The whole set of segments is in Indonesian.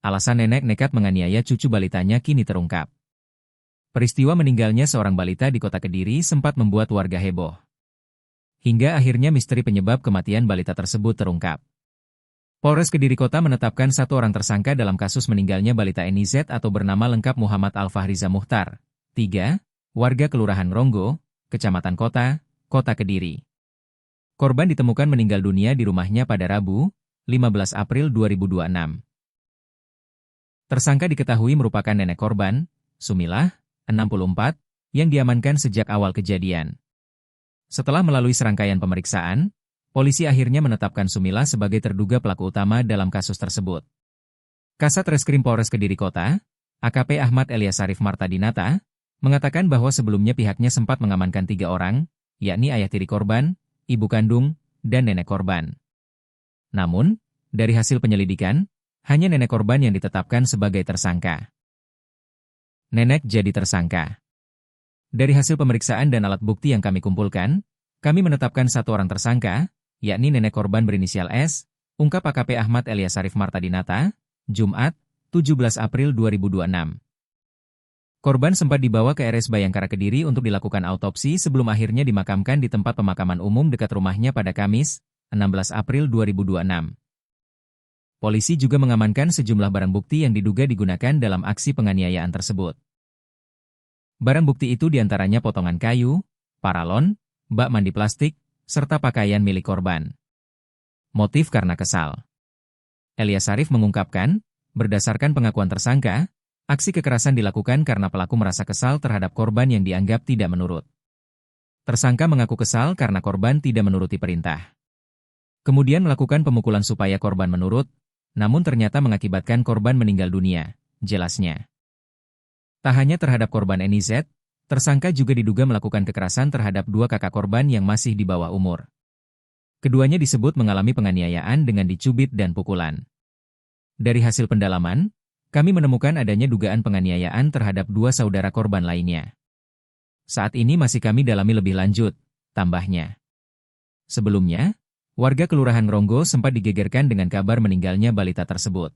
Alasan nenek nekat menganiaya cucu balitanya kini terungkap. Peristiwa meninggalnya seorang balita di kota Kediri sempat membuat warga heboh. Hingga akhirnya misteri penyebab kematian balita tersebut terungkap. Polres Kediri Kota menetapkan satu orang tersangka dalam kasus meninggalnya balita NIZ atau bernama lengkap Muhammad Al-Fahriza Muhtar, 3, warga Kelurahan Ronggo, Kecamatan Kota, Kota Kediri. Korban ditemukan meninggal dunia di rumahnya pada Rabu, 15 April 2026. Tersangka diketahui merupakan nenek korban, Sumilah, 64, yang diamankan sejak awal kejadian. Setelah melalui serangkaian pemeriksaan, polisi akhirnya menetapkan Sumilah sebagai terduga pelaku utama dalam kasus tersebut. Kasat Reskrim Polres Kediri Kota, AKP Ahmad Eliasarif Martadinata, mengatakan bahwa sebelumnya pihaknya sempat mengamankan 3 orang, yakni ayah tiri korban, ibu kandung, dan nenek korban. Namun, dari hasil penyelidikan, hanya nenek korban yang ditetapkan sebagai tersangka. Nenek jadi tersangka. Dari hasil pemeriksaan dan alat bukti yang kami kumpulkan, kami menetapkan 1 orang tersangka, yakni nenek korban berinisial S, ungkap AKP Ahmad Eliasarif Martadinata, Jumat, 17 April 2026. Korban sempat dibawa ke RS Bayangkara Kediri untuk dilakukan autopsi sebelum akhirnya dimakamkan di tempat pemakaman umum dekat rumahnya pada Kamis, 16 April 2026. Polisi juga mengamankan sejumlah barang bukti yang diduga digunakan dalam aksi penganiayaan tersebut. Barang bukti itu diantaranya potongan kayu, paralon, bak mandi plastik, serta pakaian milik korban. Motif karena kesal. Eliasarif mengungkapkan, berdasarkan pengakuan tersangka, aksi kekerasan dilakukan karena pelaku merasa kesal terhadap korban yang dianggap tidak menurut. Tersangka mengaku kesal karena korban tidak menuruti perintah. Kemudian melakukan pemukulan supaya korban menurut, namun ternyata mengakibatkan korban meninggal dunia, jelasnya. Tak hanya terhadap korban NIZ, tersangka juga diduga melakukan kekerasan terhadap 2 kakak korban yang masih di bawah umur. Keduanya disebut mengalami penganiayaan dengan dicubit dan pukulan. Dari hasil pendalaman, kami menemukan adanya dugaan penganiayaan terhadap 2 saudara korban lainnya. Saat ini masih kami dalami lebih lanjut, tambahnya. Sebelumnya, warga Kelurahan Ronggo sempat digegerkan dengan kabar meninggalnya balita tersebut.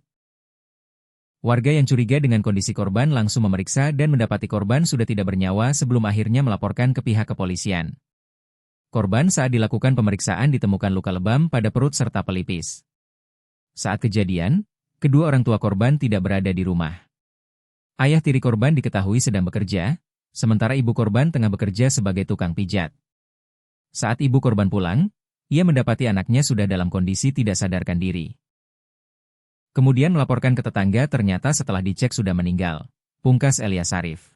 Warga yang curiga dengan kondisi korban langsung memeriksa dan mendapati korban sudah tidak bernyawa sebelum akhirnya melaporkan ke pihak kepolisian. Korban saat dilakukan pemeriksaan ditemukan luka lebam pada perut serta pelipis. Saat kejadian, kedua orang tua korban tidak berada di rumah. Ayah tiri korban diketahui sedang bekerja, sementara ibu korban tengah bekerja sebagai tukang pijat. Saat ibu korban pulang, ia mendapati anaknya sudah dalam kondisi tidak sadarkan diri. Kemudian melaporkan ke tetangga ternyata setelah dicek sudah meninggal, pungkas Eliasarif.